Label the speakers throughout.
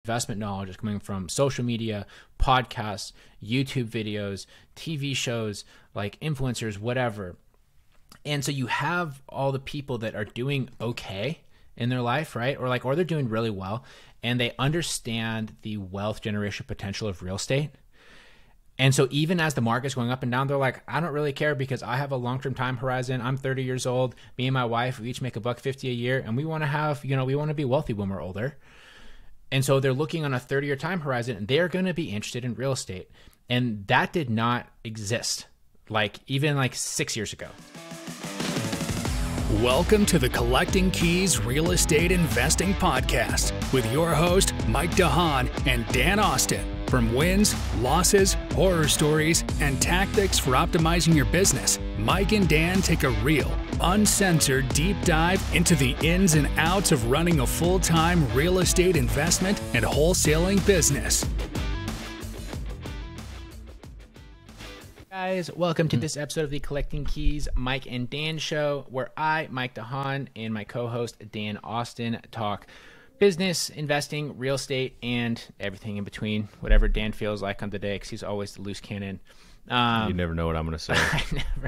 Speaker 1: investment knowledge is coming from social media, podcasts, YouTube videos, TV shows, like influencers, whatever. And so you have all the people that are doing okay in their life, right? Or they're doing really well, and they understand the wealth generation potential of real estate. And so even as the market's going up and down, they're like, I don't really care because I have a long-term time horizon. I'm 30 years old. Me and my wife, we each make $150 a year, and we want to have, we want to be wealthy when we're older. And so they're looking on a 30-year time horizon, and they're going to be interested in real estate. And that did not exist, even 6 years ago.
Speaker 2: Welcome to the Collecting Keys Real Estate Investing Podcast with your host, Mike DeHaan and Dan Austin. From wins, losses, horror stories, and tactics for optimizing your business, Mike and Dan take a real, uncensored deep dive into the ins and outs of running a full-time real estate investment and wholesaling business.
Speaker 1: Guys, welcome to this episode of the Collecting Keys Mike and Dan show, where I, Mike DeHaan, and my co-host Dan Austin talk business, investing, real estate, and everything in between, whatever Dan feels like on the day, because he's always the loose cannon.
Speaker 3: You never know what I'm going to say.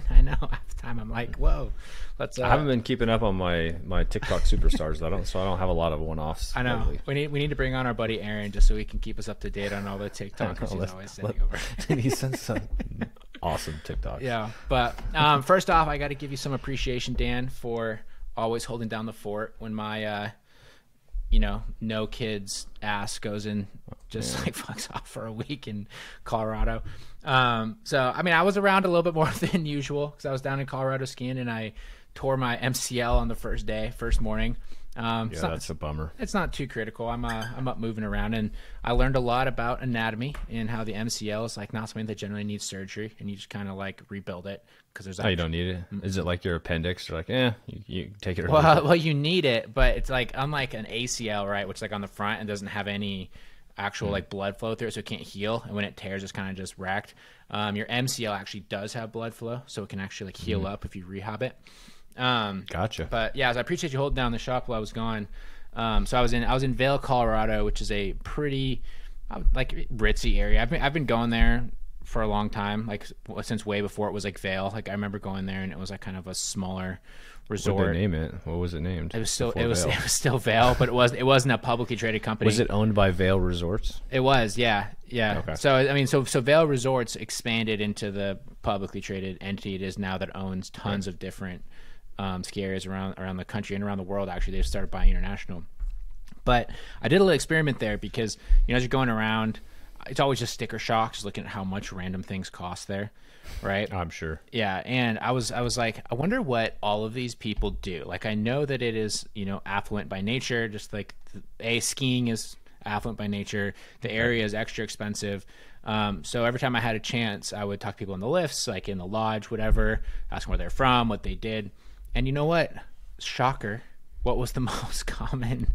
Speaker 1: I know. Half the time I'm like, whoa, let's.
Speaker 3: I haven't been keeping up on my TikTok superstars, so I don't have a lot of one-offs.
Speaker 1: I know. Lately. We need to bring on our buddy Aaron just so he can keep us up to date on all the TikToks he's always sending over.
Speaker 3: He sends some awesome TikToks.
Speaker 1: Yeah, but first off, I got to give you some appreciation, Dan, for always holding down the fort when my no kids ass goes in fucks off for a week in Colorado. So I was around a little bit more than usual because I was down in Colorado skiing, and I tore my MCL on the first morning.
Speaker 3: That's a bummer.
Speaker 1: It's not too critical. I'm up moving around, and I learned a lot about anatomy and how the MCL is not something that generally needs surgery, and you just kind of rebuild it because there's.
Speaker 3: You don't need it. Is it like your appendix? Or you take it.
Speaker 1: Well, you need it, but it's unlike an ACL, right, which on the front and doesn't have any actual blood flow through it, so it can't heal, and when it tears, it's kind of just wrecked. Your MCL actually does have blood flow, so it can actually heal up if you rehab it.
Speaker 3: Gotcha.
Speaker 1: But yeah, so I appreciate you holding down the shop while I was gone. So I was in Vail, Colorado, which is a pretty ritzy area. I've been going there for a long time, since way before it was Vail. I remember going there, and it was kind of a smaller resort.
Speaker 3: What did they name it? What was it named?
Speaker 1: It was still Vail, but it wasn't a publicly traded company.
Speaker 3: Was it owned by Vail Resorts?
Speaker 1: It was, yeah. Okay. So Vail Resorts expanded into the publicly traded entity it is now that owns tons of different ski areas around the country and around the world. Actually, they've started buying international. But I did a little experiment there because as you're going around, it's always just sticker shock, just looking at how much random things cost there, right?
Speaker 3: I'm sure.
Speaker 1: Yeah, and I was like, I wonder what all of these people do. I know that it is affluent by nature, just skiing is affluent by nature. The area is extra expensive. So every time I had a chance, I would talk to people in the lifts, in the lodge, whatever, ask them where they're from, what they did. And you know what? Shocker. What was the most common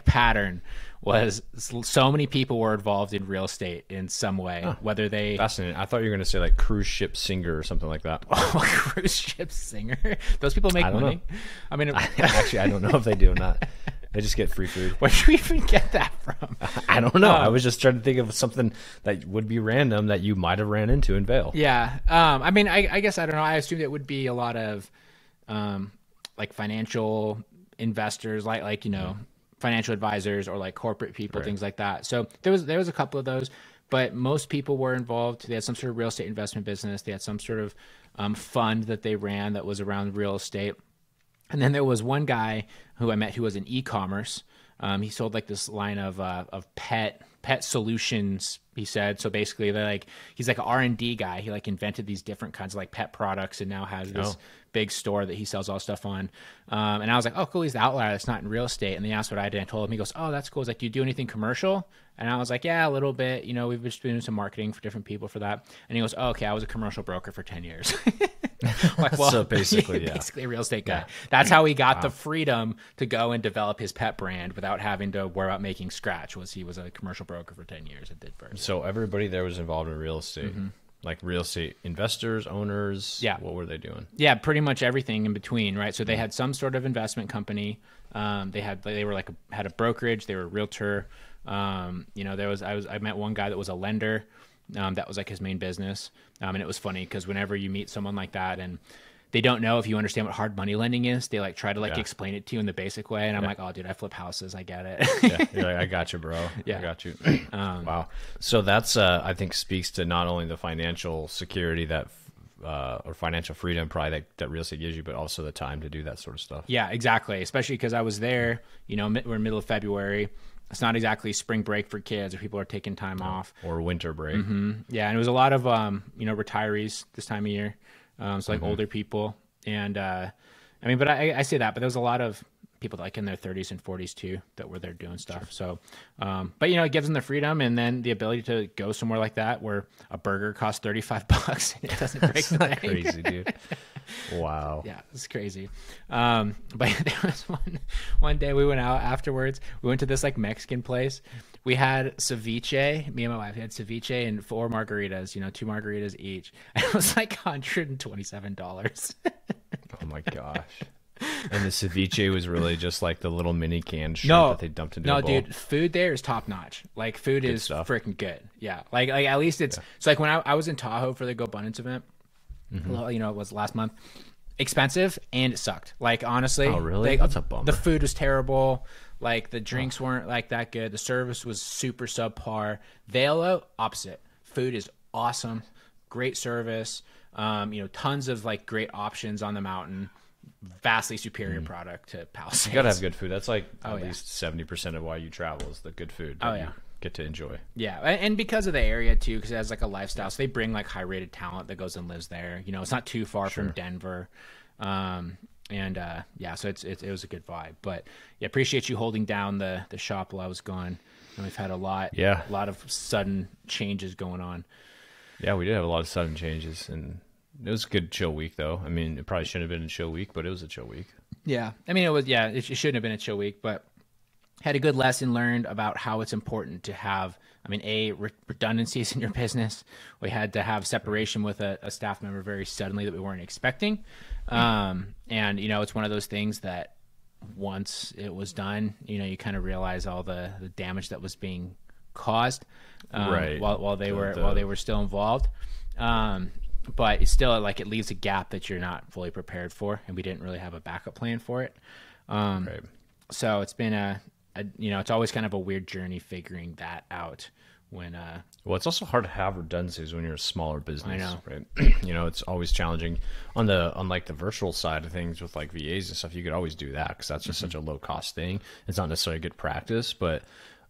Speaker 1: pattern was so many people were involved in real estate in some way, whether they...
Speaker 3: Fascinating. I thought you were going to say cruise ship singer or something like that.
Speaker 1: Oh, cruise ship singer? Those people make money?
Speaker 3: Know. Actually, I don't know if they do or not. They just get free food.
Speaker 1: Where did you even get that from?
Speaker 3: I don't know. I was just trying to think of something that would be random that you might have ran into in Vail.
Speaker 1: Yeah. I guess, I don't know. I assumed it would be a lot of financial investors, financial advisors or corporate people, right. Things like that. So there was a couple of those, but most people were involved. They had some sort of real estate investment business. They had some sort of fund that they ran that was around real estate. And then there was one guy who I met who was in e-commerce. He sold this line of pet solutions, he said. So basically he's an R&D guy. He invented these different kinds of pet products and now has this big store that he sells all stuff on. And I was like, oh, cool. He's the outlier that's not in real estate. And they asked what I did. I told him, he goes, oh, that's cool. He's like, do you do anything commercial? And I was like, yeah, a little bit. We've just been doing some marketing for different people for that. And he goes, oh, okay, I was a commercial broker for 10 years.
Speaker 3: So basically, yeah.
Speaker 1: Basically a real estate guy. Yeah. That's how he got the freedom to go and develop his pet brand without having to worry about making scratch. He was a commercial broker for 10 years and did first.
Speaker 3: So everybody there was involved in real estate. Mm-hmm. Real estate investors, owners.
Speaker 1: Yeah.
Speaker 3: What were they doing?
Speaker 1: Yeah, pretty much everything in between, right? So they had some sort of investment company. They had a brokerage. They were a realtor. You know, I met one guy that was a lender. That was like his main business. And it was funny because whenever you meet someone like that and they don't know if you understand what hard money lending is, they like try to like explain it to you in the basic way. And I'm like, oh dude, I flip houses. I get it.
Speaker 3: Yeah, you're like, I got you, bro.
Speaker 1: Yeah.
Speaker 3: I got you. Wow. So that's, I think speaks to not only the financial security that, or financial freedom probably that real estate gives you, but also the time to do that sort of stuff.
Speaker 1: Yeah, exactly. Especially because I was there, you know, we're in the middle of February. It's not exactly spring break for kids or people are taking time off.
Speaker 3: Or winter break.
Speaker 1: Yeah. And it was a lot of, you know, retirees this time of year. So like older people. And, I mean, but I say that, but there was a lot of people like in their 30s and 40s too, that were there doing stuff. Sure. So, but you know, it gives them the freedom and then the ability to go somewhere like that where a burger costs $35 and it doesn't break the bank.
Speaker 3: Crazy, dude. Wow.
Speaker 1: Yeah, it's crazy. But there was one day we went out afterwards. We went to this like Mexican place. We had ceviche. Me and my wife had ceviche and 4 margaritas, you know, 2 margaritas each. And it was like $127.
Speaker 3: Oh my gosh. And the ceviche was really just like the little mini canned shrimp that they dumped into a bowl.
Speaker 1: No, dude, food there is top notch. Like food is freaking good. Yeah. Like at least it's so like when I was in Tahoe for the Go Abundance event, you know, it was last month. Expensive and it sucked. Like honestly,
Speaker 3: oh really? That's a bummer.
Speaker 1: The food was terrible. Like the drinks weren't like that good. The service was super subpar. Velo, opposite. Food is awesome. Great service. You know, tons of like great options on the mountain. Vastly superior product to Palisades.
Speaker 3: You gotta have good food. That's like at least 70% of why you travel is the good food.
Speaker 1: Oh yeah.
Speaker 3: You get to enjoy.
Speaker 1: Yeah, and because of the area too, because it has like a lifestyle, so they bring like high rated talent that goes and lives there. You know, it's not too far from Denver, yeah, so it was a good vibe. But yeah, appreciate you holding down the shop while I was gone. And we've had a lot of sudden changes going on.
Speaker 3: Yeah, we did have a lot of sudden changes, and it was a good chill week though. I mean, it probably shouldn't have been a chill week, but it was a chill week. Yeah,
Speaker 1: I mean it shouldn't have been a chill week, but had a good lesson learned about how it's important to have, I mean, redundancies in your business. We had to have separation with a staff member very suddenly that we weren't expecting. And, you know, it's one of those things that once it was done, you know, you kind of realize all the damage that was being caused while they were still involved. But it's still like it leaves a gap that you're not fully prepared for, and we didn't really have a backup plan for it. So it's been you know, it's always kind of a weird journey figuring that out when
Speaker 3: well, it's also hard to have redundancies when you're a smaller business.
Speaker 1: I know.
Speaker 3: Right? You know, it's always challenging on like the virtual side of things with like VAs and stuff. You could always do that because that's just such a low cost thing. It's not necessarily good practice, but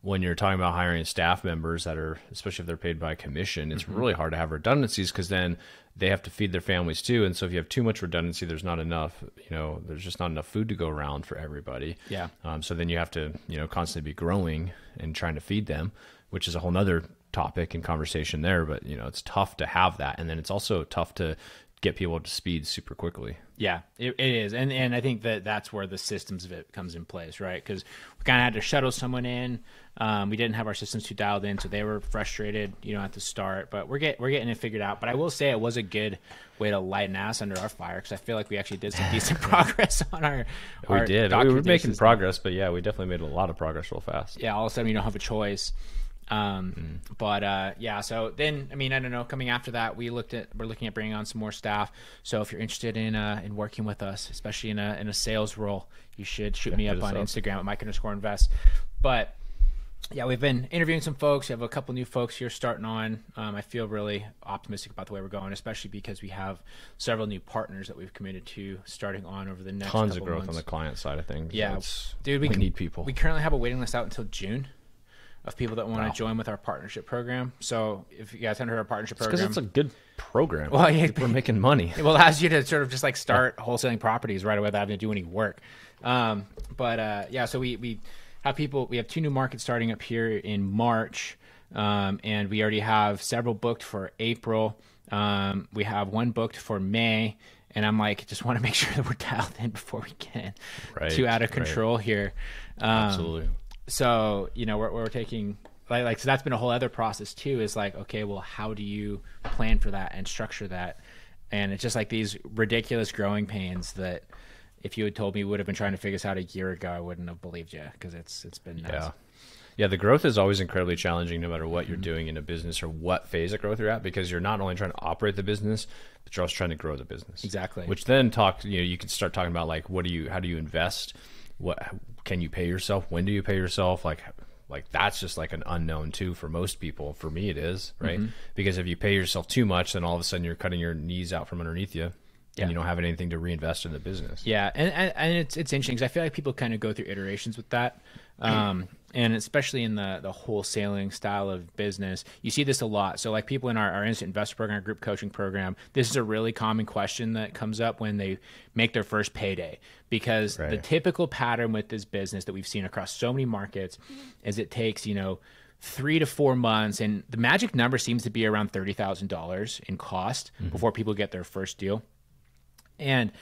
Speaker 3: when you're talking about hiring staff members that are, especially if they're paid by commission, it's really hard to have redundancies because then they have to feed their families too. And so if you have too much redundancy, there's not enough, you know, there's just not enough food to go around for everybody.
Speaker 1: Yeah.
Speaker 3: So then you have to, you know, constantly be growing and trying to feed them, which is a whole nother topic and conversation there. But, you know, it's tough to have that. And then it's also tough to get people up to speed super quickly.
Speaker 1: Yeah, it is. And I think that's where the systems of it comes in place, right? Because we kind of had to shuttle someone in. We didn't have our systems too dialed in, so they were frustrated, you know, at the start. But we're getting it figured out. But I will say it was a good way to lighten ass under our fire because I feel like we actually did some decent progress on our
Speaker 3: We did. We were making progress, but yeah, we definitely made a lot of progress real fast.
Speaker 1: Yeah, all of a sudden you don't have a choice. But yeah, so then, I mean, I don't know, coming after that, we're looking at bringing on some more staff. So if you're interested in working with us, especially in a sales role, you should shoot me up on Instagram at Mike_invest. But yeah, we've been interviewing some folks. We have a couple new folks here starting on. I feel really optimistic about the way we're going, especially because we have several new partners that we've committed to starting on over the next
Speaker 3: tons
Speaker 1: couple
Speaker 3: of growth
Speaker 1: months.
Speaker 3: On the client side of things.
Speaker 1: Yeah, dude, we
Speaker 3: need people.
Speaker 1: We currently have a waiting list out until June of people that want to join with our partnership program. So if you guys haven't heard our partnership program,
Speaker 3: because it's a good program.
Speaker 1: Well, yeah,
Speaker 3: we're making money.
Speaker 1: It will allows you to sort of just like start wholesaling properties right away without having to do any work. Yeah, so we have people. We have 2 new markets starting up here in March, and we already have several booked for April. We have 1 booked for May. And I'm like, just want to make sure that we're dialed in before we get too out of control here.
Speaker 3: Absolutely.
Speaker 1: So, you know, we're taking so that's been a whole other process too, is like, okay, well, how do you plan for that and structure that? And it's just like these ridiculous growing pains that if you had told me we would have been trying to figure this out a year ago, I wouldn't have believed you because it's been nuts.
Speaker 3: Yeah, the growth is always incredibly challenging no matter what you're doing in a business or what phase of growth you're at, because you're not only trying to operate the business, but you're also trying to grow the business.
Speaker 1: Exactly.
Speaker 3: Which then you can start talking about like, how do you invest? What can you pay yourself? When do you pay yourself? Like that's just like an unknown too for most people. For me, it is, right? Because if you pay yourself too much, then all of a sudden you're cutting your knees out from underneath you. And you don't have anything to reinvest in the business.
Speaker 1: Yeah, and it's interesting because I feel like people kind of go through iterations with that, and especially in the wholesaling style of business, you see this a lot. So like people in our instant investor program, our group coaching program, this is a really common question that comes up when they make their first payday, because the typical pattern with this business that we've seen across so many markets is it takes 3 to 4 months, and the magic number seems to be around $30,000 in cost before people get their first deal. And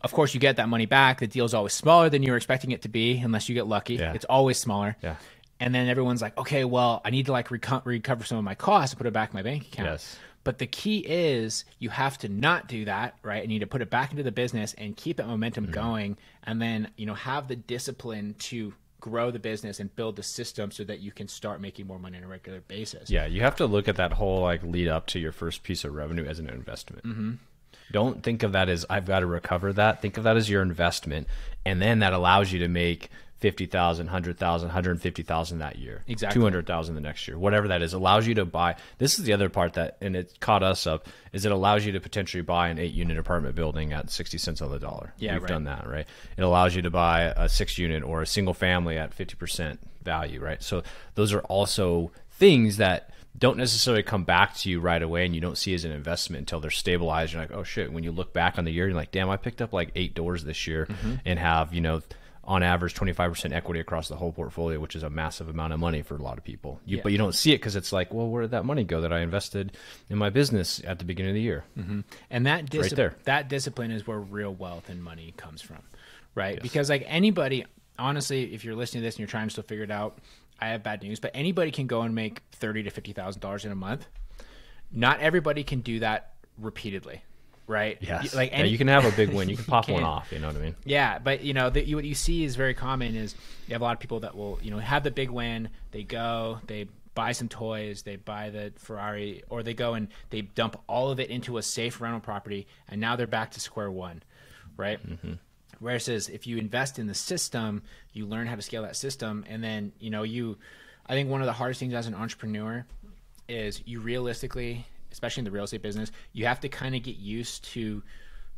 Speaker 1: of course, you get that money back. The deal is always smaller than you were expecting it to be, unless you get lucky. Yeah. It's always smaller. Yeah. And then everyone's like, okay, well, I need to like recover some of my costs and put it back in my bank account.
Speaker 3: Yes.
Speaker 1: But the key is you have to not do that, right? And you need to put it back into the business and keep that momentum going, and then have the discipline to grow the business and build the system so that you can start making more money on a regular basis.
Speaker 3: Yeah, you have to look at that whole like lead up to your first piece of revenue as an investment. Don't think of that as I've got to recover that. Think of that as your investment, and then that allows you to make 50,000, 100,000, 150,000 that year.
Speaker 1: Exactly.
Speaker 3: 200,000 the next year. Whatever that is, allows you to buy. This is the other part that, and it caught us up, is it allows you to potentially buy an 8-unit apartment building at 60 cents on the dollar.
Speaker 1: Yeah,
Speaker 3: We've done that, right? It allows you to buy a 6-unit or a single family at 50% value, right? So those are also things that don't necessarily come back to you right away, and you don't see as an investment until they're stabilized. You're like, oh shit. When you look back on the year, you're like, damn, I picked up like 8 doors this year and have, on average 25% equity across the whole portfolio, which is a massive amount of money for a lot of people. But you don't see it because it's like, well, where did that money go that I invested in my business at the beginning of the year?
Speaker 1: And that
Speaker 3: right there.
Speaker 1: That discipline is where real wealth and money comes from, right? Yes. Because like anybody, honestly, if you're listening to this and you're trying to still figure it out, I have bad news, but anybody can go and make $30,000 to $50,000 in a month. Not everybody can do that repeatedly, right?
Speaker 3: Yes. You can have a big win. You can pop one off. You know what I mean?
Speaker 1: Yeah, but what you see is very common is you have a lot of people that will have the big win. They go, they buy some toys, they buy the Ferrari, or they go and they dump all of it into a safe rental property, and now they're back to square one, right? Whereas if you invest in the system, you learn how to scale that system. And then, I think one of the hardest things as an entrepreneur is you realistically, especially in the real estate business, you have to kind of get used to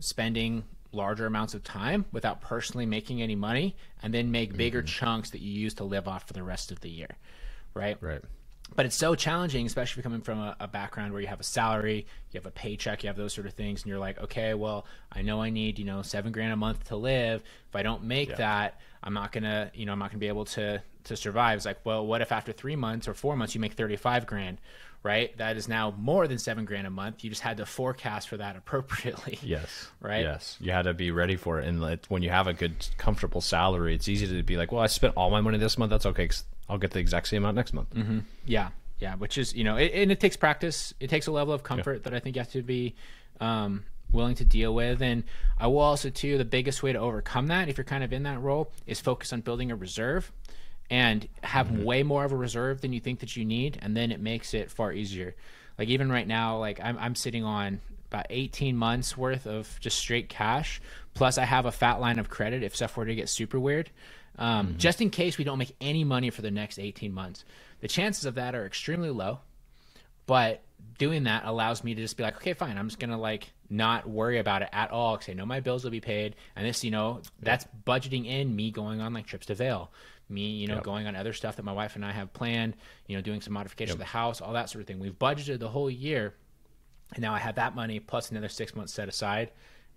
Speaker 1: spending larger amounts of time without personally making any money, and then make bigger chunks that you use to live off for the rest of the year. Right. But it's so challenging, especially if you're coming from a background where you have a salary, you have a paycheck, you have those sort of things, and you're like, okay, well, I know I need, $7,000 a month to live. If I don't make that, I'm not gonna be able to survive. It's like, well, what if after 3 months or 4 months you make $35,000, right? That is now more than $7,000 a month. You just had to forecast for that appropriately.
Speaker 3: Yes.
Speaker 1: Right.
Speaker 3: Yes. You had to be ready for it. And when you have a good, comfortable salary, it's easy to be like, well, I spent all my money this month. That's okay, 'cause I'll get the exact same amount next month.
Speaker 1: Yeah. Which is, and it takes practice. It takes a level of comfort that I think you have to be willing to deal with. And I will also too, the biggest way to overcome that, if you're kind of in that role, is focus on building a reserve and have way more of a reserve than you think that you need. And then it makes it far easier. Like even right now, like I'm sitting on about 18 months worth of just straight cash. Plus I have a fat line of credit if stuff were to get super weird. Just in case we don't make any money for the next 18 months. The chances of that are extremely low, but doing that allows me to just be like, okay, fine. I'm just going to like not worry about it at all, because I know my bills will be paid. And this, that's budgeting in me going on like trips to Vail, me, going on other stuff that my wife and I have planned, doing some modifications to the house, all that sort of thing. We've budgeted the whole year, and now I have that money plus another 6 months set aside.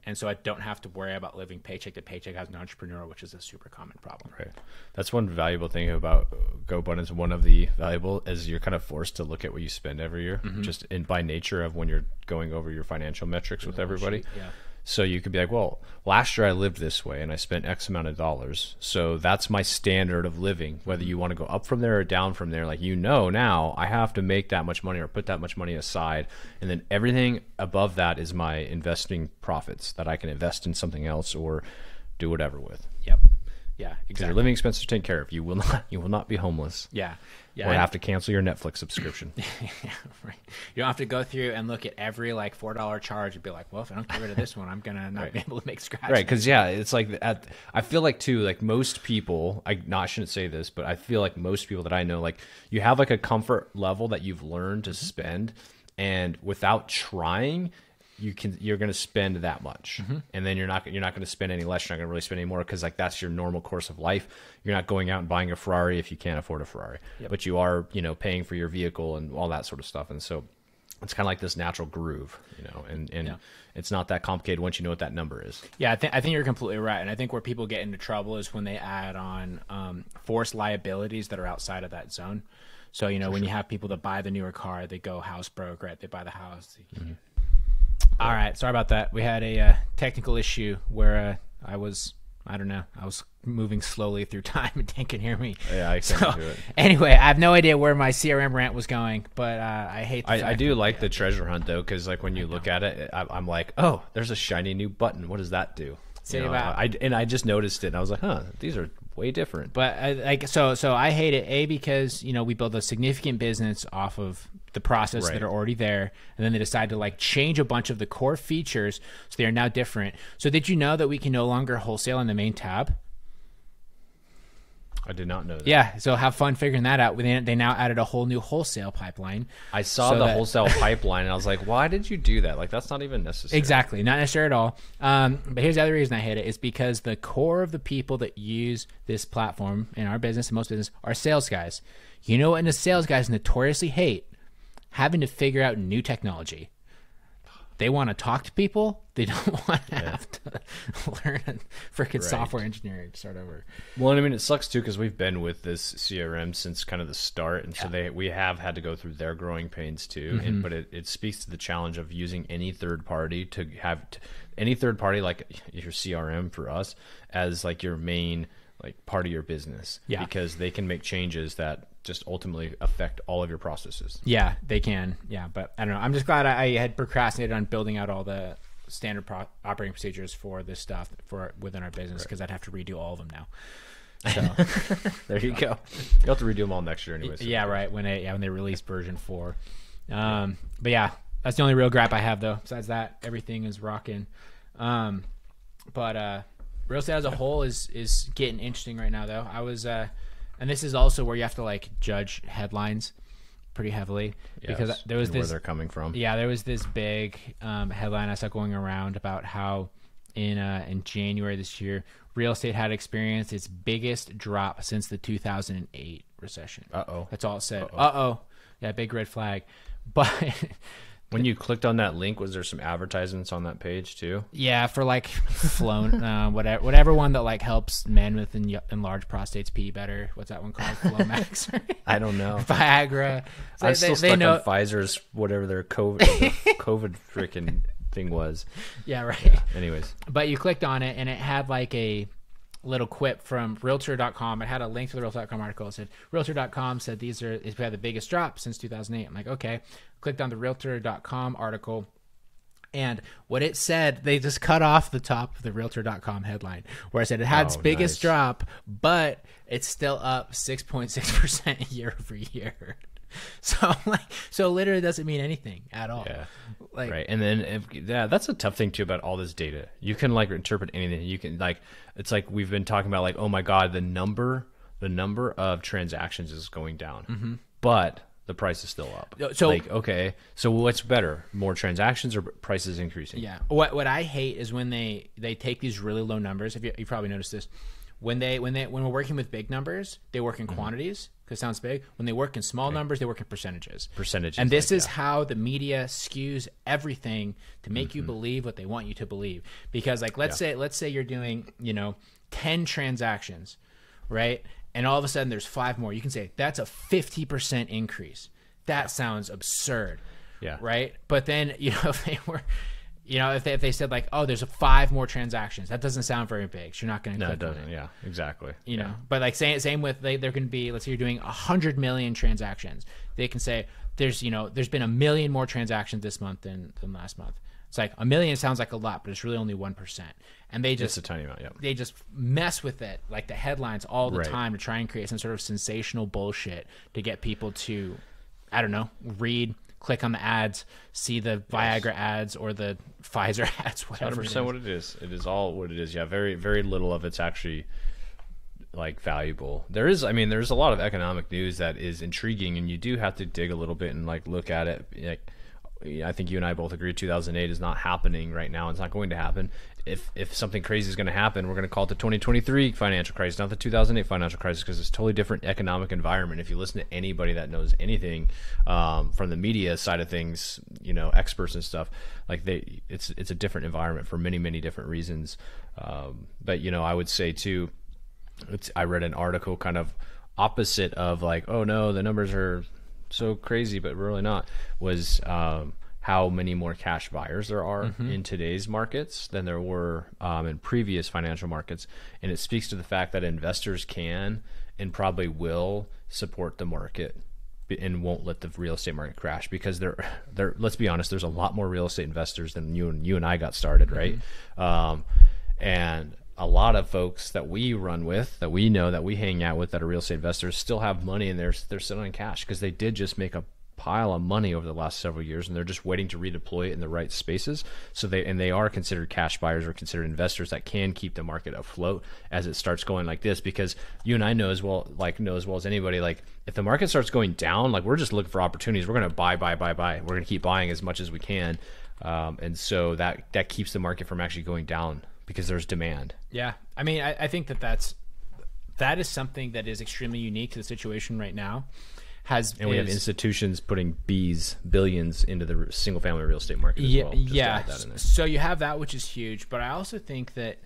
Speaker 1: And so I don't have to worry about living paycheck to paycheck as an entrepreneur, which is a super common problem.
Speaker 3: Right. That's one valuable thing about GoAbundance. One of the valuable is you're kind of forced to look at what you spend every year, just by nature of when you're going over your financial metrics with everybody.
Speaker 1: Yeah.
Speaker 3: So you could be like, well, last year I lived this way and I spent X amount of dollars. So that's my standard of living, whether you want to go up from there or down from there. Like, now I have to make that much money or put that much money aside. And then everything above that is my investing profits that I can invest in something else or do whatever with.
Speaker 1: Yep. Yeah,
Speaker 3: Because
Speaker 1: exactly.
Speaker 3: your living expenses are taken care of. You will not be homeless.
Speaker 1: Yeah. Yeah.
Speaker 3: Or have to cancel your Netflix subscription.
Speaker 1: Yeah, right. You don't have to go through and look at every like $4 charge and be like, well, if I don't get rid of this one, I'm gonna not be able to make scratch.
Speaker 3: Right, because it's like I feel like too, like most people, I shouldn't say this, but I feel like most people that I know, like you have like a comfort level that you've learned to spend, and without trying, you're going to spend that much, and then you're not going to spend any less. You're not going to really spend any more because like that's your normal course of life. You're not going out and buying a Ferrari if you can't afford a Ferrari, but you are paying for your vehicle and all that sort of stuff, and so it's kind of like this natural groove, and it's not that complicated once you know what that number is.
Speaker 1: Yeah, I think you're completely right, and I think where people get into trouble is when they add on forced liabilities that are outside of that zone. So when you have people that buy the newer car, they go house broke, right? They buy the house. All right, sorry about that. We had a technical issue where I was moving slowly through time and Dan can hear me.
Speaker 3: Yeah, I can do it.
Speaker 1: Anyway, I have no idea where my CRM rant was going, but I hate.
Speaker 3: I do like the treasure hunt though, because like when you look at it, I'm like, oh, there's a shiny new button. What does that do? I just noticed it. And I was like, huh, these are way different.
Speaker 1: But so I hate it. Because we build a significant business off of the process that are already there, and then they decide to like change a bunch of the core features so they are now different. So did you know that we can no longer wholesale in the main tab?
Speaker 3: I did not know that.
Speaker 1: Yeah, so have fun figuring that out. They now added a whole new wholesale pipeline.
Speaker 3: I saw the wholesale pipeline, and I was like, why did you do that? Like, that's not even necessary.
Speaker 1: Exactly, not necessary at all. But here's the other reason I hate it is because the core of the people that use this platform in our business and most business are sales guys. You know what the sales guys notoriously hate? Having to figure out new technology. They want to talk to people. They don't want to have to learn freaking software engineering to start over.
Speaker 3: Well, I mean, it sucks too because we've been with this CRM since kind of the start, and so we have had to go through their growing pains too. But it speaks to the challenge of using any third party any third party like your CRM for us as like your main like part of your business. Yeah, because they can make changes that just ultimately affect all of your processes.
Speaker 1: Yeah, they can. Yeah, but I don't know. I'm just glad I had procrastinated on building out all the standard operating procedures for this stuff within our business because I'd have to redo all of them now. So
Speaker 3: there you go. You'll have to redo them all next year anyways.
Speaker 1: Yeah, right. When they release version 4. But yeah, that's the only real gripe I have though. Besides that, everything is rocking. But real estate as a whole is getting interesting right now though. I was and this is also where you have to like judge headlines pretty heavily because there was
Speaker 3: where they're coming from.
Speaker 1: Yeah, there was this big headline I saw going around about how in January this year, real estate had experienced its biggest drop since the 2008 recession. That's all it said. Yeah, big red flag. But
Speaker 3: when you clicked on that link, was there some advertisements on that page too?
Speaker 1: Yeah, for like Flow, whatever one that like helps men with enlarged prostates pee better. What's that one called? Flomax?
Speaker 3: I don't know.
Speaker 1: Viagra. So
Speaker 3: I'm still stuck on Pfizer's whatever their COVID freaking thing was.
Speaker 1: Yeah, right.
Speaker 3: Yeah, anyways,
Speaker 1: but you clicked on it and it had like a little quip from Realtor.com. It had a link to the Realtor.com article. It said Realtor.com said these had the biggest drop since 2008. I'm like, okay. Clicked on the Realtor.com article, and what it said, they just cut off the top of the Realtor.com headline, where it said it had its biggest drop, but it's still up 6.6% year over year. So literally doesn't mean anything at all. Yeah.
Speaker 3: Right. And then that's a tough thing too about all this data. You can like interpret anything. You can like, it's like we've been talking about like, oh my God, the number of transactions is going down, but the price is still up. So like, okay, so what's better, more transactions or prices increasing?
Speaker 1: Yeah. What I hate is when they take these really low numbers. If you probably noticed this, when we're working with big numbers, they work in quantities because it sounds big. When they work in small numbers, they work in percentages. And this is how the media skews everything to make you believe what they want you to believe. Because like let's say you're doing 10 transactions, right? And all of a sudden there's 5 more. You can say that's a 50% increase. That sounds absurd. Yeah. Right. But then, if they were, if they said like, oh, there's 5 more transactions, that doesn't sound very big. So you're not going to click on it. No, it doesn't.
Speaker 3: Yeah, exactly.
Speaker 1: You know, but like same with, there can be, let's say you're doing 100 million transactions. They can say there's been 1 million more transactions this month than last month. It's like $1 million sounds like a lot, but it's really only 1%. And they just,
Speaker 3: it's a tiny amount. Yeah.
Speaker 1: they just mess with it, like the headlines all the
Speaker 3: Right.
Speaker 1: time, to try and create some sort of sensational bullshit to get people to, I don't know, read, click on the ads, see the Viagra ads or the Pfizer ads, whatever.
Speaker 3: 100% what it is. It is all what it is. Yeah. Very, very little of it's actually like valuable. There's a lot of economic news that is intriguing, and you do have to dig a little bit and like look at it. Like, I think you and I both agree 2008 is not happening right now. It's not going to happen. If something crazy is going to happen, we're going to call it the 2023 financial crisis, not the 2008 financial crisis, because it's a totally different economic environment. If you listen to anybody that knows anything from the media side of things, experts and stuff, like it's a different environment for many, many different reasons. But I would say too, I read an article kind of opposite of like, oh no, the numbers are so crazy, but really not, was how many more cash buyers there are in today's markets than there were in previous financial markets. And it speaks to the fact that investors can and probably will support the market and won't let the real estate market crash, because let's be honest, there's a lot more real estate investors than you and I got started, right? And a lot of folks that we run with, that we know, that we hang out with, that are real estate investors, still have money, and they're sitting in cash because they did just make a pile of money over the last several years, and they're just waiting to redeploy it in the right spaces. So they are considered cash buyers, or considered investors that can keep the market afloat as it starts going like this. Because you and I know as well as anybody, like if the market starts going down, like we're just looking for opportunities. We're going to buy. We're going to keep buying as much as we can, and so that keeps the market from actually going down, because there's demand.
Speaker 1: Yeah. I mean, I think that is something that is extremely unique to the situation right now.
Speaker 3: We have institutions putting billions into the single family real estate market as well.
Speaker 1: Yeah. So you have that, which is huge. But I also think that,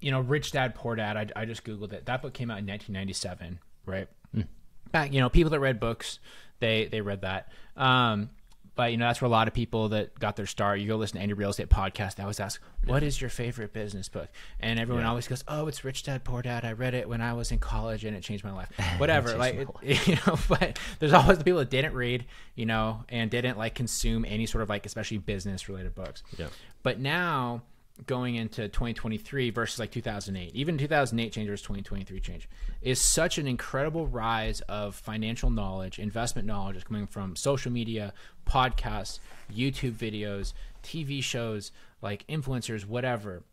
Speaker 1: Rich Dad, Poor Dad, I just Googled it. That book came out in 1997, right? Back, people that read books, they read that. But, that's where a lot of people that got their start. You go listen to any real estate podcast, they always ask, what is your favorite business book? And everyone always goes, oh, it's Rich Dad, Poor Dad. I read it when I was in college and it changed my life. Whatever. But there's always the people that didn't read, and didn't like consume any sort of like, especially business related books. Yeah. But now going into 2023 versus like 2008, even 2008 change versus 2023 change, is such an incredible rise of financial knowledge, investment knowledge is coming from social media, podcasts, YouTube videos, TV shows, like influencers, whatever.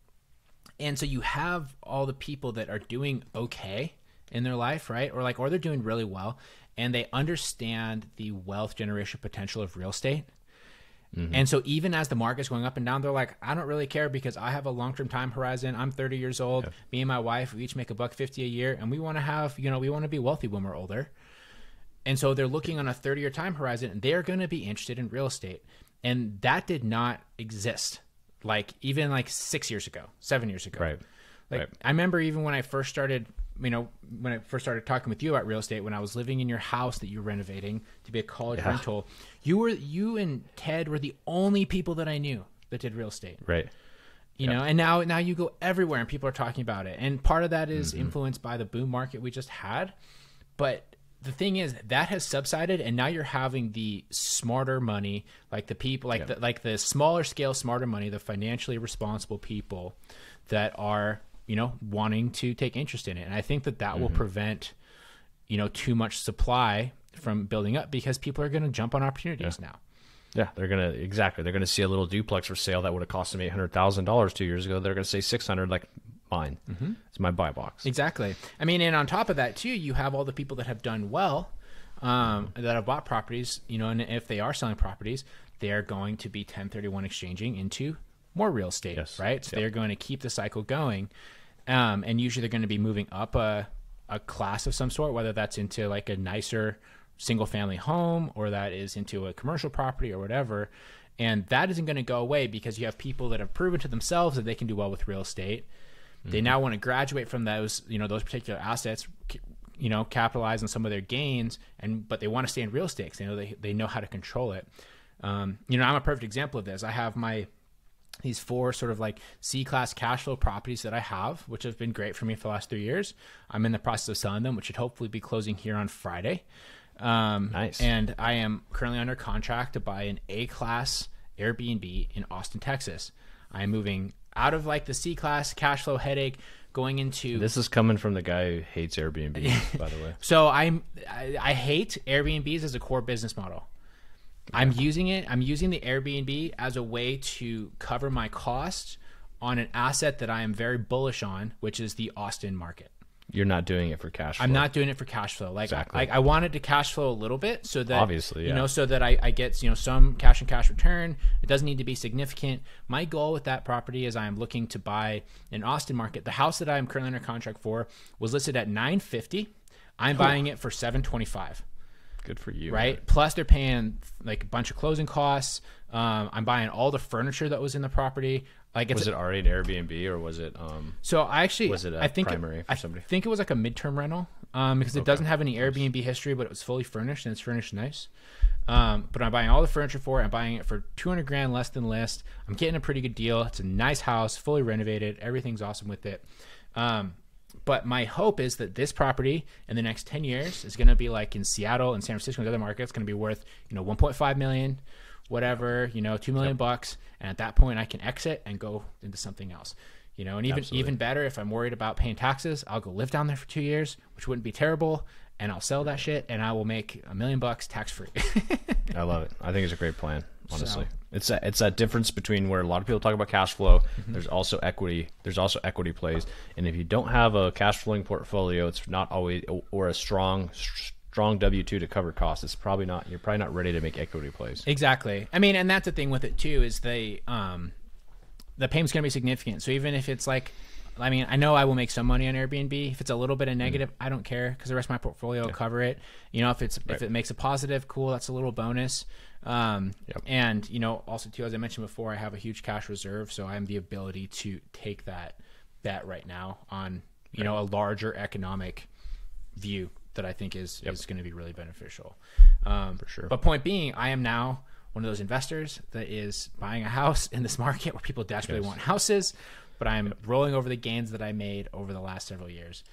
Speaker 1: And so you have all the people that are doing okay in their life, right? Or they're doing really well, and they understand the wealth generation potential of real estate. And so even as the market's going up and down, they're like, I don't really care, because I have a long-term time horizon. I'm 30 years old. Yeah. Me and my wife, we each make $150 a year, and we want to have, we want to be wealthy when we're older. And so they're looking on a 30-year time horizon, and they're going to be interested in real estate. And that did not exist, even 6 years ago, 7 years ago.
Speaker 3: Right.
Speaker 1: I remember even when I first started, talking with you about real estate, when I was living in your house that you were renovating to be a college rental, you and Ted were the only people that I knew that did real estate.
Speaker 3: Right.
Speaker 1: And now you go everywhere and people are talking about it. And part of that is influenced by the boom market we just had. But the thing is, that has subsided, and now you're having the smarter money, like the people, the smaller scale, smarter money, the financially responsible people that are, wanting to take interest in it. And I think that will prevent, too much supply from building up, because people are going to jump on opportunities now.
Speaker 3: Yeah, they're going to see a little duplex for sale that would have cost them $800,000 2 years ago. They're going to say 600, like mine. It's my buy box.
Speaker 1: Exactly. I mean, and on top of that too, you have all the people that have done well, that have bought properties, and if they are selling properties, they're going to be 1031 exchanging into more real estate, right? So they're going to keep the cycle going. And usually they're going to be moving up a class of some sort, whether that's into like a nicer single family home, or that is into a commercial property or whatever. And that isn't going to go away, because you have people that have proven to themselves that they can do well with real estate. They now want to graduate from those, those particular assets, capitalize on some of their gains, but they want to stay in real estate because they know how to control it. I'm a perfect example of this. I have these 4 sort of like C-class cash flow properties that I have, which have been great for me for the last 3 years. I'm in the process of selling them, which should hopefully be closing here on Friday.
Speaker 3: Nice.
Speaker 1: And I am currently under contract to buy an A-class Airbnb in Austin, Texas. I'm moving out of like the C-class cash flow headache, going into...
Speaker 3: This is coming from the guy who hates Airbnb, by the way.
Speaker 1: So I hate Airbnbs as a core business model. I'm using the Airbnb as a way to cover my costs on an asset that I am very bullish on, which is the Austin market.
Speaker 3: You're not doing it for cash flow.
Speaker 1: I'm not doing it for cash flow. Like,
Speaker 3: exactly.
Speaker 1: I wanted to cash flow a little bit so that,
Speaker 3: obviously,
Speaker 1: you know, so that I get, you know, some cash and cash return. It doesn't need to be significant. My goal with that property is I am looking to buy an Austin market. The house that I'm currently under contract for was listed at $950. I'm buying it for $725.
Speaker 3: Good for you.
Speaker 1: Right.
Speaker 3: Man.
Speaker 1: Plus they're paying like a bunch of closing costs. I'm buying all the furniture that was in the property. Like,
Speaker 3: was it already an Airbnb or was it?
Speaker 1: So I actually,
Speaker 3: was it primary for somebody?
Speaker 1: I think it was like a midterm rental, because it doesn't have any Airbnb history, but it was fully furnished and it's furnished nice. But I'm buying all the furniture for it. I'm buying it for $200,000 less than list. I'm getting a pretty good deal. It's a nice house, fully renovated. Everything's awesome with it. But my hope is that this property in the next 10 years is going to be like in Seattle and San Francisco and other markets, going to be worth, you know, 1.5 million, whatever, you know, $2 million bucks. And at that point I can exit and go into something else, you know, and even better, if I'm worried about paying taxes, I'll go live down there for 2 years, which wouldn't be terrible. And I'll sell that shit and I will make $1 million bucks tax free.
Speaker 3: I love it. I think it's a great plan. Honestly,
Speaker 1: So,
Speaker 3: it's that difference between where a lot of people talk about cash flow. There's also equity. There's also equity plays. And if you don't have a cash flowing portfolio, it's not always, or a strong W-2 to cover costs. It's probably not. You're probably not ready to make equity plays.
Speaker 1: Exactly. I mean, and that's the thing with it too, is the payment's going to be significant. So even if it's like, I mean, I know I will make some money on Airbnb. If it's a little bit of negative, I don't care, because the rest of my portfolio will cover it. You know, if it makes a positive, cool, that's a little bonus. And, you know, also too, as I mentioned before, I have a huge cash reserve, so I have the ability to take that bet right now on, you know, a larger economic view that I think is going to be really beneficial.
Speaker 3: For sure.
Speaker 1: But point being, I am now one of those investors that is buying a house in this market where people desperately want houses, but I'm rolling over the gains that I made over the last several years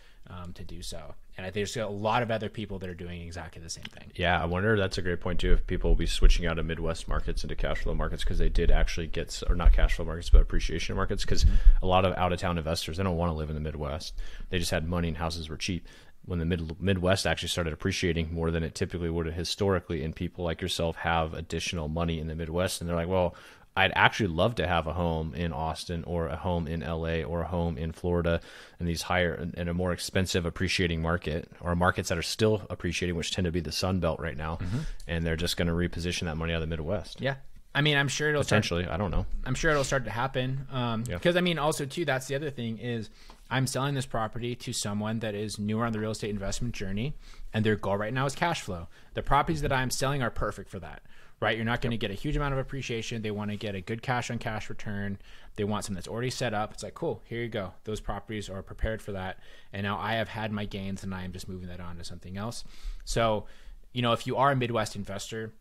Speaker 1: to do so. And I think there's a lot of other people that are doing exactly the same thing.
Speaker 3: Yeah, I wonder, that's a great point too, if people will be switching out of Midwest markets into cash flow markets, because they did actually get, or not cash flow markets, but appreciation markets, because a lot of out-of-town investors, they don't want to live in the Midwest. They just had money and houses were cheap. When the Midwest actually started appreciating more than it typically would have historically, and people like yourself have additional money in the Midwest, and they're like, well, I'd actually love to have a home in Austin or a home in LA or a home in Florida, and these higher and a more expensive appreciating market, or markets that are still appreciating, which tend to be the Sun Belt right now. And they're just going to reposition that money out of the Midwest.
Speaker 1: Yeah. I mean, I'm sure it'll
Speaker 3: potentially, I don't know.
Speaker 1: I'm sure it'll start to happen. Because I mean, also too, that's the other thing is I'm selling this property to someone that is newer on the real estate investment journey, and their goal right now is cash flow. The properties that I'm selling are perfect for that. Right, you're not going to get a huge amount of appreciation. They want to get a good cash on cash return. They want something that's already set up. It's like, cool, here you go. Those properties are prepared for that. And now I have had my gains, and I am just moving that on to something else. So, you know, if you are a Midwest investor,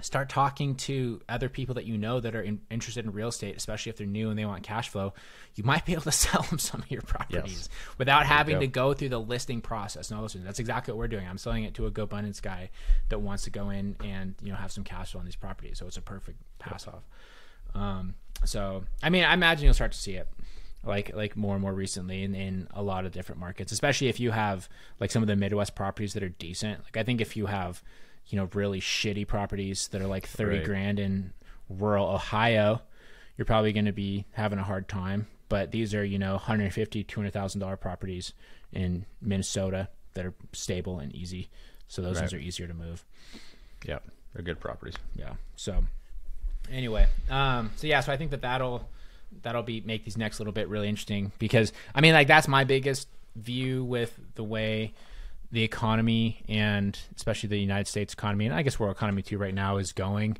Speaker 1: start talking to other people that you know that are interested in real estate, especially if they're new and they want cash flow. You might be able to sell them some of your properties without having to go through the listing process. No, listen, that's exactly what we're doing. I'm selling it to a GoBundance guy that wants to go in and, you know, have some cash flow on these properties. So it's a perfect pass off. So, I mean, I imagine you'll start to see it like more and more recently in a lot of different markets, especially if you have like some of the Midwest properties that are decent. Like I think if you have, you know, really shitty properties that are like 30 grand in rural Ohio, you're probably going to be having a hard time. But these are, you know, $150,000, $200,000 properties in Minnesota that are stable and easy. So those ones are easier to move.
Speaker 3: Yeah, they're good properties.
Speaker 1: Yeah. So anyway, so I think that'll make these next little bit really interesting, because I mean, like, that's my biggest view with the way the economy, and especially the United States economy, and I guess world economy too right now, is going,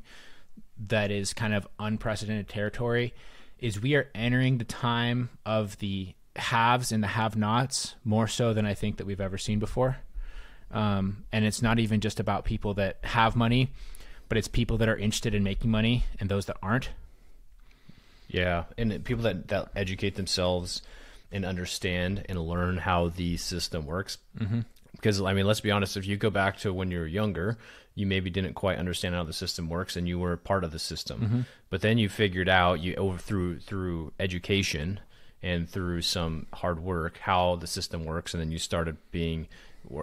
Speaker 1: that is kind of unprecedented territory, is we are entering the time of the haves and the have-nots more so than I think that we've ever seen before. And it's not even just about people that have money, but it's people that are interested in making money and those that aren't.
Speaker 3: Yeah, and people that educate themselves and understand and learn how the system works. Because, I mean, let's be honest, if you go back to when you were younger, you maybe didn't quite understand how the system works and you were part of the system. But then you figured out through education and through some hard work how the system works. And then you started being,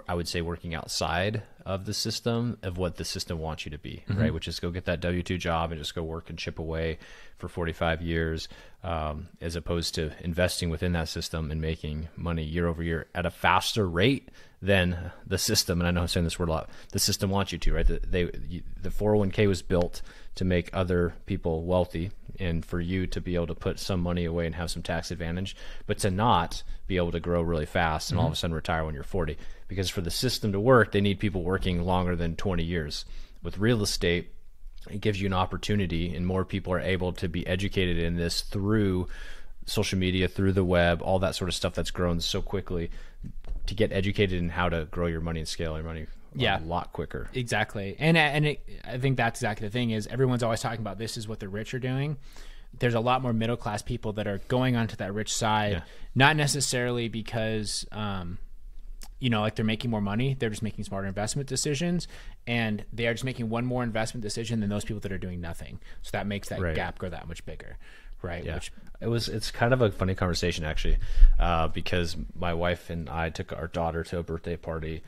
Speaker 3: I would say, working outside of the system of what the system wants you to be, right? Which is go get that W-2 job and just go work and chip away for 45 years, as opposed to investing within that system and making money year over year at a faster rate than the system. And I know I'm saying this word a lot. The system wants you to, right? The 401k was built to make other people wealthy and for you to be able to put some money away and have some tax advantage, but to not be able to grow really fast and all of a sudden retire when you're 40. Because for the system to work, they need people working longer than 20 years. With real estate, it gives you an opportunity, and more people are able to be educated in this through social media, through the web, all that sort of stuff that's grown so quickly, to get educated in how to grow your money and scale your money a lot quicker.
Speaker 1: Exactly. And I think that's exactly the thing is everyone's always talking about this is what the rich are doing. There's a lot more middle class people that are going onto that rich side, not necessarily because, like they're making more money. They're just making smarter investment decisions, and they are just making one more investment decision than those people that are doing nothing. So that makes that gap grow that much bigger. Right.
Speaker 3: Yeah. It's kind of a funny conversation actually, because my wife and I took our daughter to a birthday party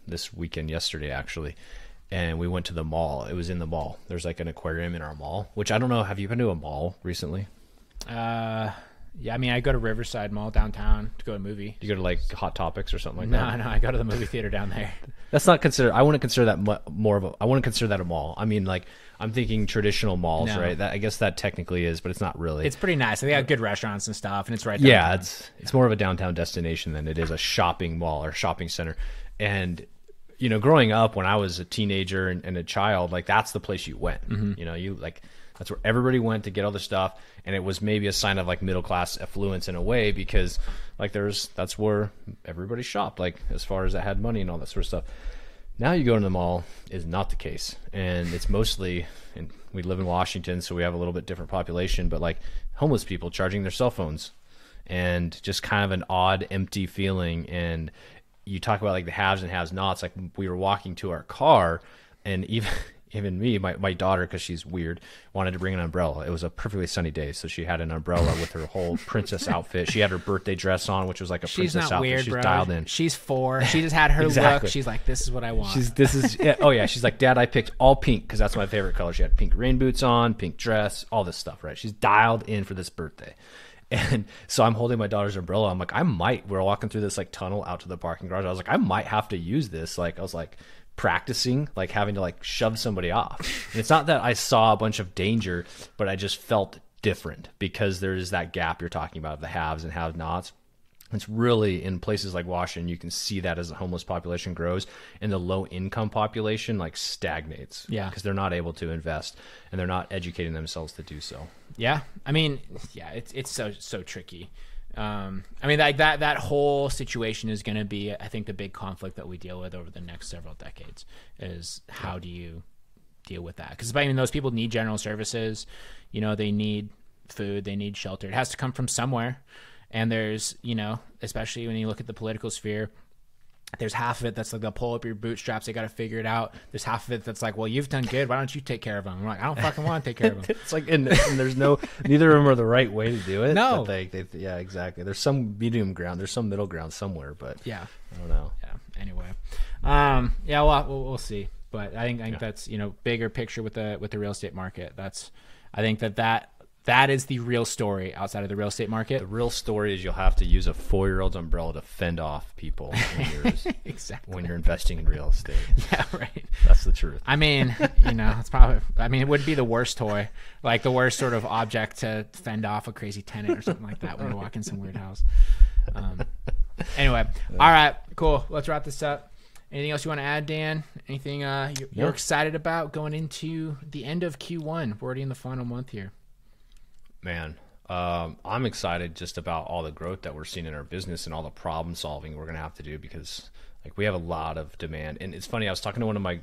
Speaker 3: this weekend, yesterday actually, and we went to the mall. It was in the mall. There's like an aquarium in our mall, which I don't know. Have you been to a mall recently?
Speaker 1: Yeah, I mean, I go to Riverside Mall downtown to go to a movie.
Speaker 3: Do you go to like Hot Topics or something like that?
Speaker 1: No, I go to the movie theater down there.
Speaker 3: That's not considered. I wouldn't consider that I wouldn't consider that a mall. I mean, like I'm thinking traditional malls, right? I guess that technically is, but it's not really.
Speaker 1: It's pretty nice. They have good restaurants and stuff, and it's right there.
Speaker 3: Yeah, it's more of a downtown destination than it is a shopping mall or shopping center. And growing up when I was a teenager and a child, like that's the place you went. You like. That's where everybody went to get all the stuff, and it was maybe a sign of like middle class affluence in a way because like that's where everybody shopped, like as far as that had money and all that sort of stuff. Now you go into the mall is not the case, and it's mostly, and we live in Washington, so we have a little bit different population, but like homeless people charging their cell phones, and just kind of an odd, empty feeling. And you talk about like the haves and have-nots. Like we were walking to our car, and even me, my daughter, because she's weird, wanted to bring an umbrella. It was a perfectly sunny day, so she had an umbrella with her whole princess outfit. She had her birthday dress on, which was like a princess outfit.
Speaker 1: Weird,
Speaker 3: she's
Speaker 1: bro.
Speaker 3: Dialed in.
Speaker 1: She's 4. She just had her look. She's like, this is what I want.
Speaker 3: She's like, Dad, I picked all pink because that's my favorite color. She had pink rain boots on, pink dress, all this stuff, right? She's dialed in for this birthday. And so I'm holding my daughter's umbrella. I'm like, we're walking through this like tunnel out to the parking garage. I was like, I might have to use this. Like, I was like, practicing like having to like shove somebody off. And it's not that I saw a bunch of danger, but I just felt different because there's that gap you're talking about of the haves and have-nots. It's really in places like Washington, you can see that as the homeless population grows and the low income population like stagnates. Yeah. Because they're not able to invest and they're not educating themselves to do so.
Speaker 1: Yeah. I mean, yeah, it's so tricky. I mean, like that whole situation is going to be, I think, the big conflict that we deal with over the next several decades is how do you deal with that? Because I mean, those people need general services, they need food, they need shelter. It has to come from somewhere. And there's, especially when you look at the political sphere, there's half of it that's like they'll pull up your bootstraps. They got to figure it out. There's half of it that's like, well, you've done good. Why don't you take care of them? I'm like, I don't fucking want to take care of them.
Speaker 3: It's like, and there's neither of them are the right way to do it.
Speaker 1: No.
Speaker 3: Yeah, exactly. There's some medium ground. There's some middle ground somewhere, but
Speaker 1: yeah,
Speaker 3: I don't know.
Speaker 1: Yeah. Anyway, yeah, well, we'll see. But I think that's, bigger picture with the real estate market. I think that is the real story outside of the real estate market.
Speaker 3: The real story is you'll have to use a 4-year-old's umbrella to fend off people
Speaker 1: exactly.
Speaker 3: when you're investing in real estate.
Speaker 1: Yeah, right.
Speaker 3: That's the truth.
Speaker 1: I mean, it's probably, it would be the worst toy, like the worst sort of object to fend off a crazy tenant or something like that when you walk in some weird house. Anyway, all right, cool. Let's wrap this up. Anything else you want to add, Dan? Anything you're excited about going into the end of Q1? We're already in the final month here.
Speaker 3: Man, I'm excited just about all the growth that we're seeing in our business and all the problem solving we're going to have to do because like we have a lot of demand. And it's funny, I was talking to one of my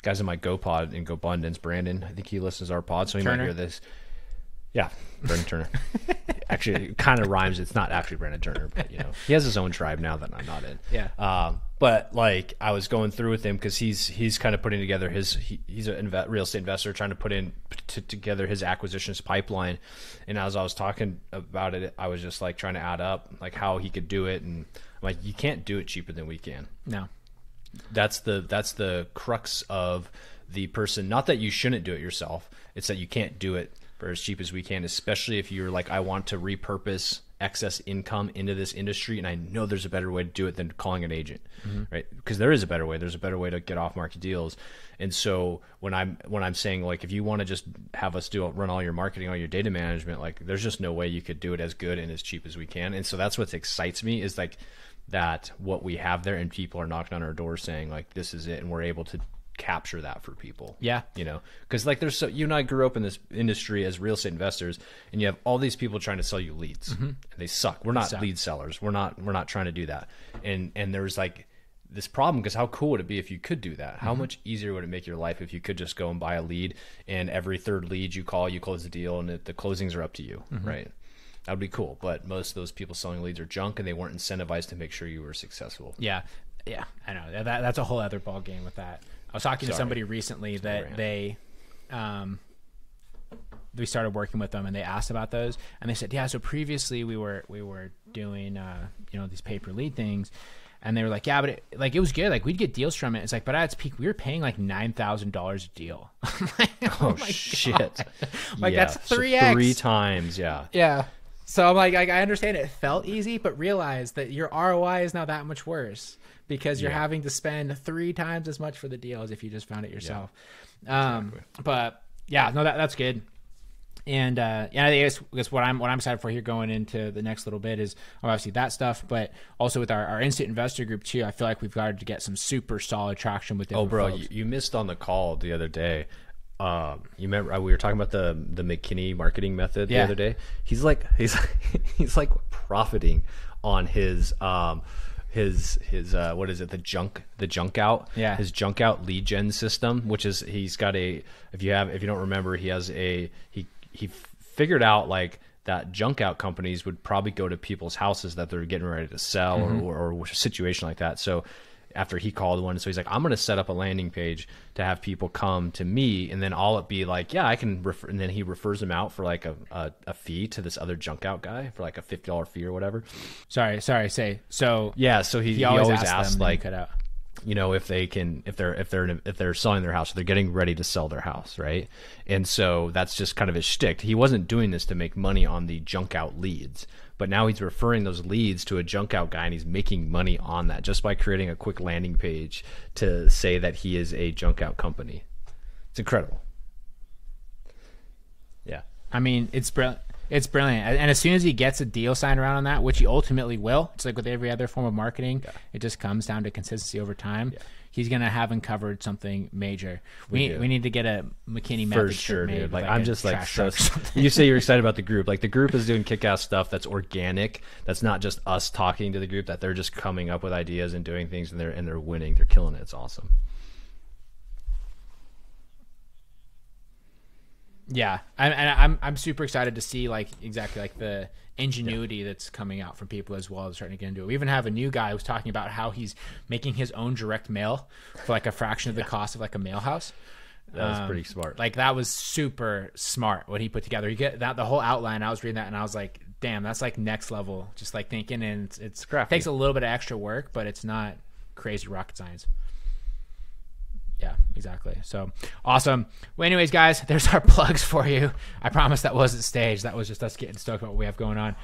Speaker 3: guys in my GoPod in GoBundance, Brandon. I think he listens to our pod, so he might hear this. Yeah, Brandon Turner. Actually, it kind of rhymes. It's not actually Brandon Turner, but he has his own tribe now that I'm not in.
Speaker 1: Yeah.
Speaker 3: But like I was going through with him because he's kind of putting together he's a real estate investor trying to put together his acquisitions pipeline, and as I was talking about it, I was just like trying to add up like how he could do it, and I'm like, you can't do it cheaper than we can.
Speaker 1: No.
Speaker 3: That's the crux of the person. Not that you shouldn't do it yourself. It's that you can't do it for as cheap as we can, especially if you're like, I want to repurpose excess income into this industry, and I know there's a better way to do it than calling an agent, right? Because there is a better way. There's a better way to get off market deals. And so when I'm saying like, if you want to just have us run all your marketing, all your data management, like there's just no way you could do it as good and as cheap as we can. And so that's what excites me, is like that what we have there, and people are knocking on our door saying like, this is it, and we're able to capture that for people.
Speaker 1: Yeah.
Speaker 3: Because like you and I grew up in this industry as real estate investors, and you have all these people trying to sell you leads, and they suck. We're not lead sellers. We're not trying to do that. And there's like this problem, because how cool would it be if you could do that? How much easier would it make your life if you could just go and buy a lead, and every third lead you call, you close the deal, and the closings are up to you, right? That would be cool. But most of those people selling leads are junk, and they weren't incentivized to make sure you were successful.
Speaker 1: Yeah, I know. That's a whole other ball game with that. I was talking to somebody recently that we started working with them, and they asked about those, and they said, yeah, so previously we were doing these pay per lead things, and they were like, yeah, but it was good, like we'd get deals from it. It's like, but at its peak we were paying like $9,000 a deal.
Speaker 3: Oh shit.
Speaker 1: Like that's 3x.
Speaker 3: So 3 times.
Speaker 1: Yeah. So I'm like, I understand it felt easy, but realize that your ROI is now that much worse, because you're having to spend 3 times as much for the deal as if you just found it yourself.
Speaker 3: Exactly.
Speaker 1: But yeah, no, that's good. And I guess what I'm excited for here going into the next little bit is obviously that stuff, but also with our instant investor group too. I feel like we've got to get some super solid traction with different folks.
Speaker 3: You missed on the call the other day. You remember we were talking about the McKinney marketing method the other day. He's like profiting on his what is it, the junk out, his junk out lead gen system, which is, he's got if you don't remember, he figured out like that junk out companies would probably go to people's houses that they're getting ready to sell, or a situation like that. So after he called one, so he's like, I'm going to set up a landing page to have people come to me, and then all it be like, yeah, I can refer, and then he refers them out for like a fee to this other junk out guy for like a $50 fee or whatever.
Speaker 1: Sorry. Say so.
Speaker 3: Yeah. So he always asks like,
Speaker 1: cut out.
Speaker 3: If they're selling their house, or they're getting ready to sell their house, right? And so that's just kind of his shtick. He wasn't doing this to make money on the junk out leads, but now he's referring those leads to a junk out guy, and he's making money on that just by creating a quick landing page to say that he is a junk out company. It's incredible. Yeah.
Speaker 1: I mean, it's brilliant. It's brilliant. And as soon as he gets a deal signed around on that, which he ultimately will, it's like with every other form of marketing, it just comes down to consistency over time. Yeah. He's going to have uncovered something major. We need to get a McKinney method
Speaker 3: for sure,
Speaker 1: made.
Speaker 3: Dude. Like I'm just like, so, you say you're excited about the group. Like the group is doing kick-ass stuff that's organic. That's not just us talking to the group, that they're just coming up with ideas and doing things, and they're winning. They're killing it. It's awesome.
Speaker 1: Yeah, I'm super excited to see like exactly like the ingenuity that's coming out from people as well as starting to get into it. We even have a new guy who's talking about how he's making his own direct mail for like a fraction of the cost of like a mail house.
Speaker 3: That was pretty smart.
Speaker 1: Like that was super smart what he put together. You get that, the whole outline. I was reading that and I was like, damn, that's like next level. Just like thinking, and it takes a little bit of extra work, but it's not crazy rocket science. Yeah, exactly. So awesome. Well, anyways, guys, there's our plugs for you. I promise that wasn't staged. That was just us getting stoked about what we have going on.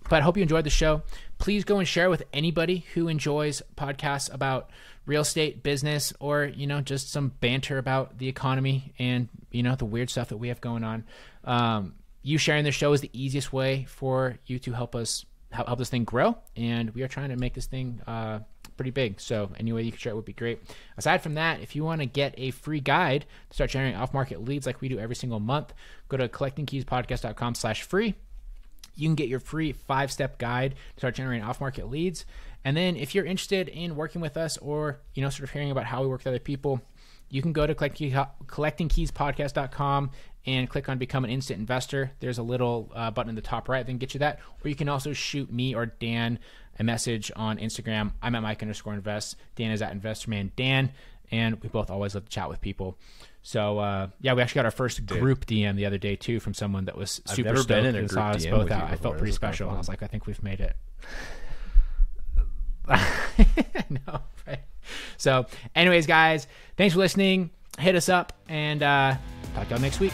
Speaker 1: But I hope you enjoyed the show. Please go and share with anybody who enjoys podcasts about real estate, business, or, just some banter about the economy and, the weird stuff that we have going on. You sharing the show is the easiest way for you to help this thing grow. And we are trying to make this thing, pretty big. So any way you can share it would be great. Aside from that, if you want to get a free guide to start generating off-market leads like we do every single month, go to collectingkeyspodcast.com/free. You can get your free 5-step guide to start generating off-market leads. And then if you're interested in working with us or, sort of hearing about how we work with other people, you can go to collectingkeyspodcast.com and click on Become an Instant Investor. There's a little button in the top right that can get you that. Or you can also shoot me or Dan a message on Instagram. I'm at Mike_invest. Dan is at InvestormanDan. And we both always love to chat with people. So, we actually got our first group DM the other day, too, from someone that was super stoked and saw us both out. I felt pretty special. I was like, I think we've made it. I know, right? So, anyways, guys, thanks for listening. Hit us up, and talk to y'all next week.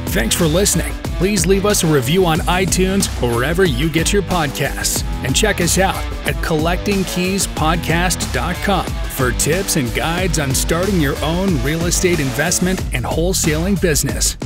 Speaker 2: Thanks for listening. Please leave us a review on iTunes or wherever you get your podcasts. And check us out at collectingkeyspodcast.com for tips and guides on starting your own real estate investment and wholesaling business.